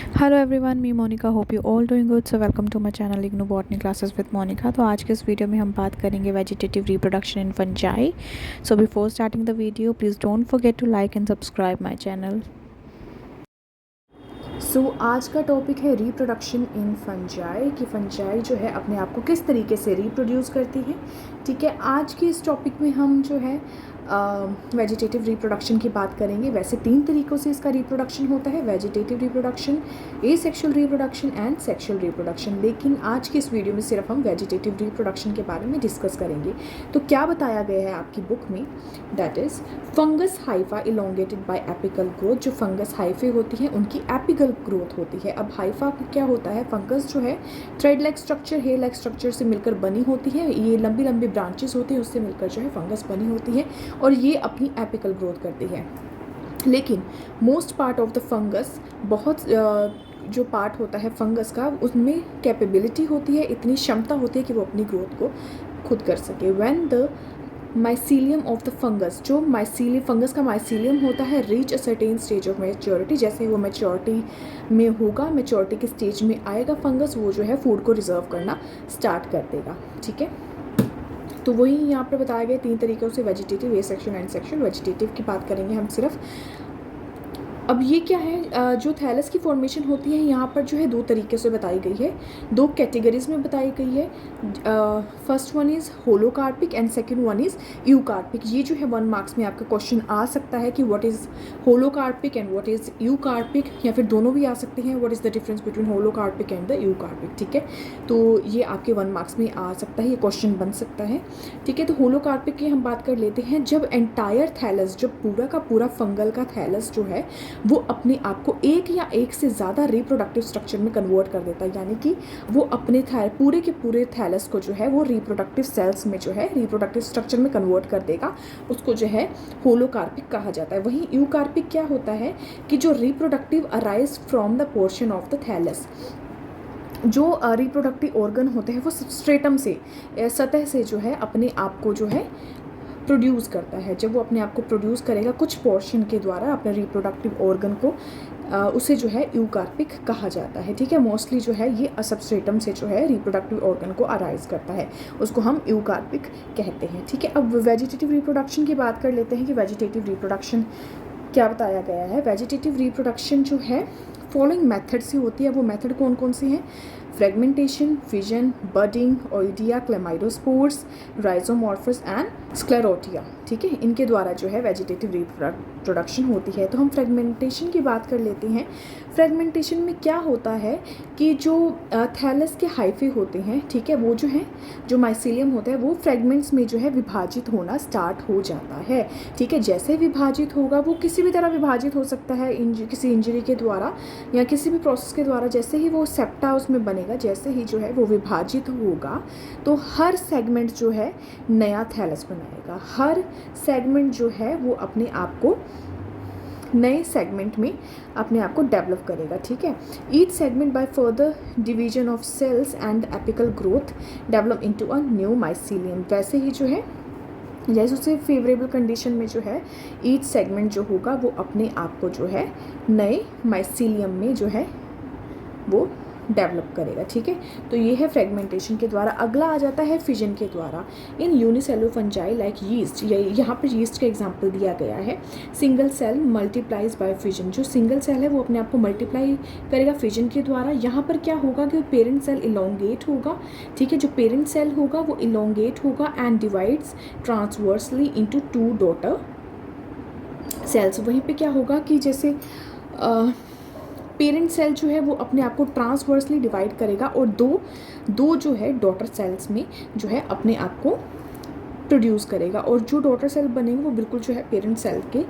Hello everyone, me Monica. Hope you all doing good. So welcome to my channel IGNOU botany classes with Monica. तो आज के इस video में हम बात करेंगे vegetative reproduction in fungi. So before starting the video please don't forget to like and subscribe my channel. आज का टॉपिक है रिप्रोडक्शन इन फंजाई, कि फंजाई जो है अपने आप को किस तरीके से रिप्रोड्यूस करती है। ठीक है, आज के इस टॉपिक में हम जो है वेजिटेटिव रिप्रोडक्शन की बात करेंगे। वैसे 3 तरीक़ों से इसका रिप्रोडक्शन होता है: vegetative reproduction, asexual reproduction and sexual reproduction. लेकिन आज की इस वीडियो में सिर्फ हम वेजिटेटिव रिप्रोडक्शन के बारे में डिस्कस करेंगे। तो क्या बताया गया है आपकी बुक में, that is fungus hypha elongated by apical growth. जो फंगस हाइफे होती है उनकी एपिकल ग्रोथ होती है। अब हाइफा क्या होता है, फंगस जो है thread like structure, hair like structure से मिलकर बनी होती है। ये लंबी लंबी ब्रांचेस होती हैं, उससे मिलकर जो है फंगस बनी होती है और ये अपनी एपिकल ग्रोथ करती है। लेकिन most part of the fungus, बहुत जो पार्ट होता है फंगस का, उसमें कैपेबिलिटी होती है, इतनी क्षमता होती है कि वो अपनी ग्रोथ को खुद कर सके। When the mycelium of the fungus, जो माइसीलियम फंगस का माइसीलियम होता है, reach a certain stage of maturity, जैसे वो मैच्योरिटी में होगा, मैच्योरिटी के स्टेज में आएगा फंगस, वो जो है फूड को रिजर्व करना स्टार्ट कर देगा। ठीक है, तो वही यहाँ पर बताया गया 3 तरीक़ों से, vegetative, asexual and sexual. Vegetative की बात करेंगे हम सिर्फ। अब ये क्या है, जो थैलस की फॉर्मेशन होती है यहाँ पर जो है 2 तरीके से बताई गई है, 2 कैटेगरीज में बताई गई है। First one is holocarpic and second one is eucarpic. ये जो है 1 मार्क्स में आपका क्वेश्चन आ सकता है कि what is holocarpic and what is eucarpic, या फिर दोनों भी आ सकते हैं, what is the difference between holocarpic and the eucarpic. ठीक है, तो ये आपके 1 मार्क्स में आ सकता है, ये क्वेश्चन बन सकता है। ठीक है, तो होलोकार्पिक की हम बात कर लेते हैं। जब एंटायर थैलस, जब पूरा का पूरा फंगल का थैलस जो है वो अपने आप को एक या एक से ज़्यादा रिप्रोडक्टिव स्ट्रक्चर में कन्वर्ट कर देता है, यानी कि वो अपने पूरे के पूरे थैलस को जो है वो रिप्रोडक्टिव सेल्स में जो है रिप्रोडक्टिव स्ट्रक्चर में कन्वर्ट कर देगा, उसको जो है होलोकार्पिक कहा जाता है। वहीं यूकार्पिक क्या होता है कि जो reproductive arise from the portion of the thallus, जो रिप्रोडक्टिव ऑर्गन होते हैं वो स्ट्रेटम से, सतह से जो है अपने आप को जो है प्रोड्यूस करता है। जब वो अपने आप को प्रोड्यूस करेगा कुछ पोर्शन के द्वारा अपने रिप्रोडक्टिव ऑर्गन को, उसे जो है यूकार्पिक कहा जाता है। ठीक है, मोस्टली जो है ये सबस्ट्रेटम से जो है रिप्रोडक्टिव ऑर्गन को अराइज करता है, उसको हम यूकार्पिक कहते हैं। ठीक है, अब वेजिटेटिव रिप्रोडक्शन की बात कर लेते हैं कि वेजिटेटिव रिप्रोडक्शन क्या बताया गया है। वेजिटेटिव रिप्रोडक्शन जो है फॉलोइंग मेथड से होती है। वो मेथड कौन कौन से हैं? Fragmentation, fission, budding, oidia, chlamydospores, rhizomorphs and sclerotia. ठीक है, इनके द्वारा जो है वेजिटेटिव रिप्रोडक्शन होती है। तो हम फ्रेगमेंटेशन की बात कर लेते हैं। फ्रेगमेंटेशन में क्या होता है कि जो थैलस के हाइफे होते हैं, ठीक है, वो जो है, जो माइसीलियम होता है वो फ्रेगमेंट्स में जो है विभाजित होना स्टार्ट हो जाता है। ठीक है, जैसे विभाजित होगा, वो किसी भी तरह विभाजित हो सकता है, किसी इंजरी के द्वारा या किसी भी प्रोसेस के द्वारा। जैसे ही वो सेप्टा उसमें बनेगा, जैसे ही जो है वो विभाजित होगा, तो हर सेगमेंट जो है नया थैलस बनाएगा। हर सेगमेंट जो है वो अपने आप को नए सेगमेंट में अपने आप को डेवलप करेगा। ठीक है, each segment by further division of cells and apical growth develop into a new mycelium. वैसे ही जो है, जैसे उससे फेवरेबल कंडीशन में जो है ईच सेगमेंट जो होगा वो अपने आप को जो है नए माइसीलियम में जो है वो डेवलप करेगा। ठीक है, तो ये है फ्रेगमेंटेशन के द्वारा। अगला आ जाता है फिजन के द्वारा। In unicellular fungi like yeast, यहाँ पर यीस्ट का एग्जांपल दिया गया है। Single cell multiplies by fission. जो सिंगल सेल है वो अपने आप को मल्टीप्लाई करेगा फिजन के द्वारा। यहाँ पर क्या होगा कि पेरेंट सेल इलोंगेट होगा। ठीक है, जो पेरेंट सेल होगा वो इलोंगेट होगा and divides transversely into 2 daughter cells. वहीं पे क्या होगा कि जैसे पेरेंट सेल जो है वो अपने आप को ट्रांसवर्सली डिवाइड करेगा और दो जो है डॉटर सेल्स में जो है अपने आप को प्रोड्यूस करेगा, और जो डॉटर सेल बनेंगे वो बिल्कुल जो है पेरेंट सेल के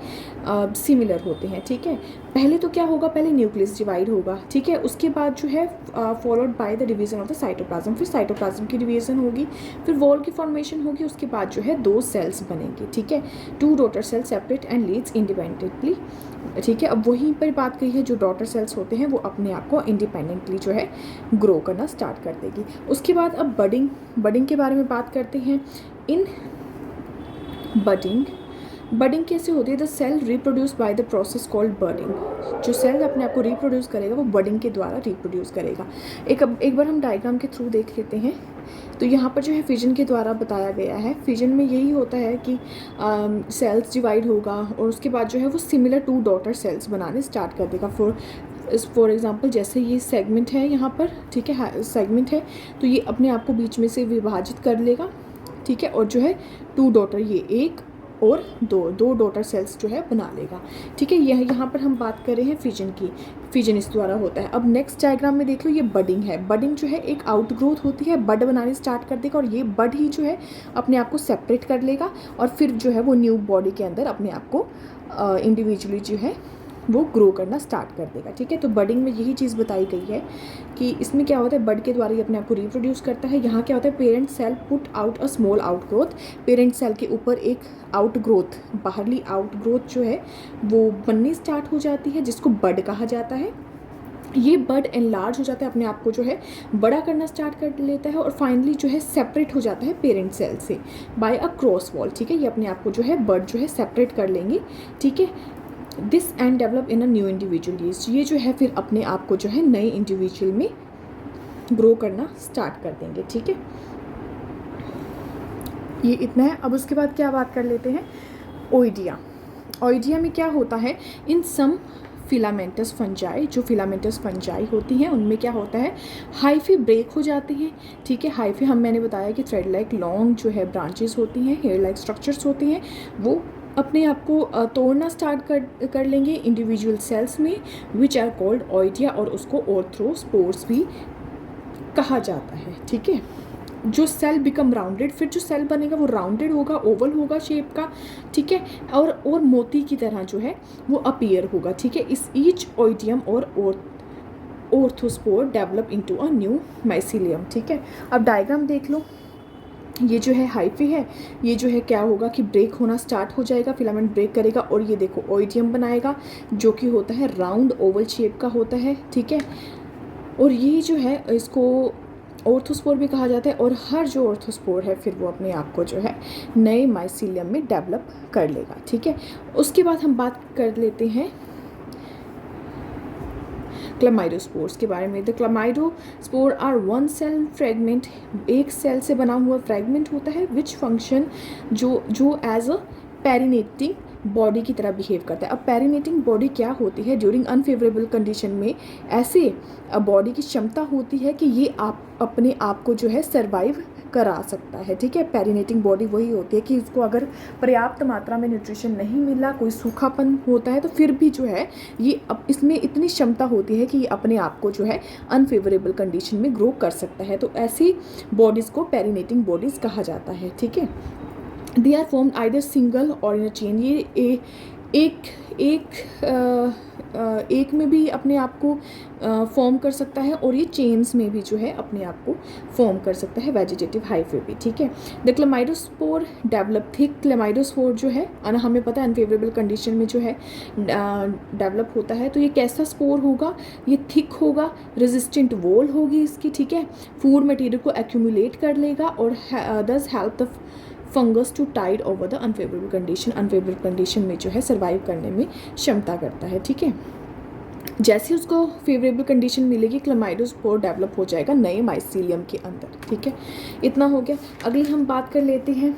सिमिलर होते हैं। ठीक है, पहले तो क्या होगा, पहले न्यूक्लियस डिवाइड होगा। ठीक है, उसके बाद जो है followed by the division of the cytoplasm, फिर साइटोप्लाज्म की डिवीजन होगी, फिर वॉल की फॉर्मेशन होगी, उसके बाद जो है 2 सेल्स बनेंगे। ठीक है, 2 daughter cell separate and leads independently. ठीक है, अब वहीं पर बात कही है, जो डॉटर सेल्स होते हैं वो अपने आप को इंडिपेंडेंटली जो है ग्रो करना स्टार्ट कर देगी। उसके बाद अब बडिंग के बारे में बात करते हैं। इन बडिंग बडिंग कैसे होती है? The cell reproduce by the process called budding. जो सेल अपने आप को रिप्रोड्यूस करेगा वो बडिंग के द्वारा रिप्रोड्यूस करेगा। एक बार हम डायग्राम के थ्रू देख लेते हैं। तो यहाँ पर जो है फिजन के द्वारा बताया गया है। फिजन में यही होता है कि सेल्स डिवाइड होगा और उसके बाद जो है वो सिमिलर 2 डॉटर सेल्स बनाने स्टार्ट कर देगा। फॉर एग्जांपल जैसे ये सेगमेंट है यहाँ पर, ठीक है, सेगमेंट है, तो ये अपने आप को बीच में से विभाजित कर लेगा, ठीक है, और जो है 2 डॉटर, ये 1 और 2 डॉटर सेल्स जो है बना लेगा, ठीक है। यह यहाँ पर हम बात कर रहे हैं फिजन की। फिजन इस द्वारा होता है। अब नेक्स्ट डायग्राम में देख लो, ये बडिंग है। बडिंग जो है एक आउट ग्रोथ होती है, बड बनाने स्टार्ट कर देगा और ये बड ही जो है अपने आप को सेपरेट कर लेगा और फिर जो है वो न्यू बॉडी के अंदर अपने आप को इंडिविजुअली जो है वो ग्रो करना स्टार्ट कर देगा, ठीक है। तो बडिंग में यही चीज़ बताई गई है कि इसमें क्या होता है, बड के द्वारा ही अपने आप को रिप्रोड्यूस करता है। यहाँ क्या होता है, parent cell put out a small outgrowth. Parent cell के ऊपर एक आउट ग्रोथ, बाहरली आउट ग्रोथ जो है वो बननी स्टार्ट हो जाती है, जिसको बड कहा जाता है। ये बड एनलार्ज हो जाता है, अपने आप को जो है बड़ा करना स्टार्ट कर लेता है और फाइनली जो है सेपरेट हो जाता है पेरेंट सेल से बाय अ क्रॉस वॉल, ठीक है। ये अपने आप को जो है बड जो है सेपरेट कर लेंगे, ठीक है। This and develop in a new individual. ये जो है फिर अपने आप को जो है नए इंडिविजुअल में ग्रो करना स्टार्ट कर देंगे, ठीक है। ये इतना है। अब उसके बाद क्या बात कर लेते हैं, ओइडिया। ओइडिया में क्या होता है, इन सम फिलामेंटस फंजाई, जो फिलामेंटस फंजाई होती हैं उनमें क्या होता है, हाइफी ब्रेक हो जाती हैं, ठीक है। हाइफी मैंने बताया कि थ्रेड लाइक लॉन्ग जो है ब्रांचेस होती हैं, हेयर लाइक स्ट्रक्चर्स होती हैं, वो अपने आप को तोड़ना स्टार्ट कर लेंगे इंडिविजुअल सेल्स में, विच आर कॉल्ड ओइडिया, और उसको ऑर्थ्रोस्पोर्स भी कहा जाता है, ठीक है। जो सेल बिकम राउंडेड, फिर जो सेल बनेगा वो राउंडेड होगा, ओवल होगा शेप का, ठीक है, और मोती की तरह जो है वो अपीयर होगा, ठीक है। इस ईच ओइडियम और arthrospore develop into a new mycelium, ठीक है। अब डायग्राम देख लो, ये जो है हाइफी है, ये जो है क्या होगा कि ब्रेक होना स्टार्ट हो जाएगा, फिलामेंट ब्रेक करेगा और ये देखो ओइडियम बनाएगा जो कि होता है राउंड ओवल शेप का होता है, ठीक है। और ये जो है इसको ऑर्थोस्पोर भी कहा जाता है और हर जो ऑर्थोस्पोर है फिर वो अपने आप को जो है नए माइसीलियम में डेवलप कर लेगा, ठीक है। उसके बाद हम बात कर लेते हैं क्लेमाइडोस्पोर्स के बारे में। The chlamydospore are one cell fragment, एक सेल से बना हुआ फ्रेगमेंट होता है, विच फंक्शन जो एज अ पेरिनेटिंग बॉडी की तरह बिहेव करता है। अब पेरिनेटिंग बॉडी क्या होती है, ड्यूरिंग अनफेवरेबल कंडीशन में ऐसे बॉडी की क्षमता होती है कि ये आप अपने आप को जो है सर्वाइव करा सकता है, ठीक है। पेरिनेटिंग बॉडी वही होती है कि उसको अगर पर्याप्त मात्रा में न्यूट्रिशन नहीं मिला, कोई सूखापन होता है, तो फिर भी जो है ये इसमें इतनी क्षमता होती है कि ये अपने आप को जो है अनफेवरेबल कंडीशन में ग्रो कर सकता है। तो ऐसी बॉडीज़ को पेरिनेटिंग बॉडीज़ कहा जाता है, ठीक है। They are formed either single or in a chain. ये एक में भी अपने आप को फॉर्म कर सकता है और ये चेन्स में भी जो है अपने आप को फॉर्म कर सकता है, वेजिटेटिव हाइफे भी, ठीक है। The chlamydospore develop thick. Chlamydospore जो है हमें पता है अनफेवरेबल कंडीशन में जो है डेवलप होता है। तो ये कैसा स्पोर होगा, ये थिक होगा, रेजिस्टेंट वॉल होगी इसकी, ठीक है। फूड मटेरियल को एक्यूमुलेट कर लेगा और thus help the fungus to tide over the unfavourable condition. Unfavourable condition में जो है सर्वाइव करने में क्षमता करता है, ठीक है। जैसे उसको फेवरेबल कंडीशन मिलेगी, क्लेमाइडोस्पोर डेवलप हो जाएगा नए माइसीलियम के अंदर, ठीक है। इतना हो गया। अगली हम बात कर लेते हैं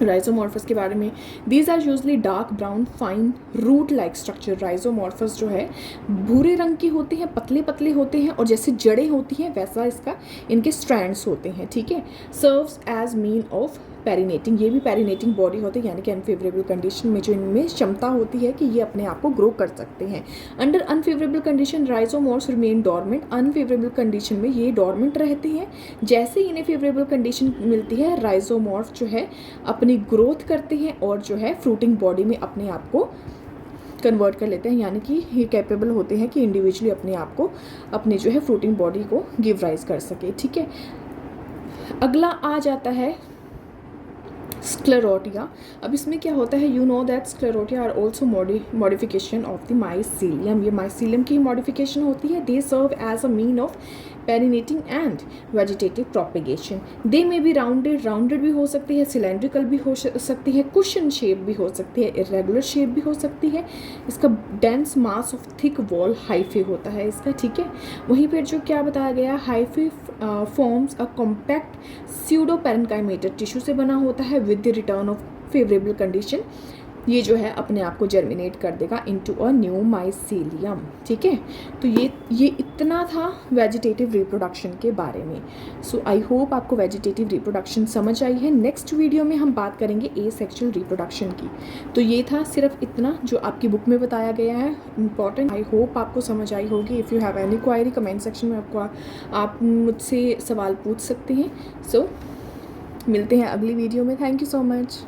राइजोमॉर्फस के बारे में। These are usually dark brown fine root like structure. Rhizomorphs जो है भूरे रंग की होते हैं, पतले पतले होते हैं और जैसे जड़ें होती हैं वैसा इनके स्ट्रैंड्स होते हैं, ठीक है। Serves as mean of perennating. ये भी पेरिनेटिंग बॉडी होती है, यानी कि अनफेवरेबल कंडीशन में जो इनमें क्षमता होती है कि ये अपने आप को ग्रो कर सकते हैं। Under unfavourable condition rhizomorphs remain dormant. Unfavourable condition में ये डॉर्मेंट रहते हैं। जैसे इन्हें फेवरेबल कंडीशन मिलती है, राइजोमॉर्फ जो है अपनी ग्रोथ करते हैं और जो है फ्रूटिंग बॉडी में अपने आप को कन्वर्ट कर लेते हैं, यानी कि ये कैपेबल होते हैं कि इंडिविजुअली अपने आप को अपने जो है फ्रूटिंग बॉडी को गिव राइज कर सके, ठीक है। अगला आ जाता है स्क्लेरोटिया। अब इसमें क्या होता है, you know that sclerotia are also modification of the mycelium. ये माइसीलियम की मॉडिफिकेशन होती है। They serve as a mean of perennating and vegetative propagation. They may be rounded, rounded भी हो सकती है, सिलेंड्रिकल भी हो सकती है, कुशन शेप भी हो सकती है, इरेगुलर शेप भी हो सकती है। इसका dense mass of thick wall hyphae होता है इसका, ठीक है। वहीं पर जो क्या बताया गया, hyphae forms a compact pseudo parenchymatous tissue से बना होता है with the return of favourable condition. ये जो है अपने आप को जर्मिनेट कर देगा इनटू अ न्यू माइसेलियम, ठीक है। तो ये इतना था वेजिटेटिव रिप्रोडक्शन के बारे में। सो आई होप आपको वेजिटेटिव रिप्रोडक्शन समझ आई है। नेक्स्ट वीडियो में हम बात करेंगे एसेक्सुअल रिप्रोडक्शन की। तो ये था सिर्फ इतना जो आपकी बुक में बताया गया है इंपॉर्टेंट। आई होप आपको समझ आई होगी। If you have any query comment section में आप मुझसे सवाल पूछ सकते हैं। सो मिलते हैं अगली वीडियो में। Thank you so much.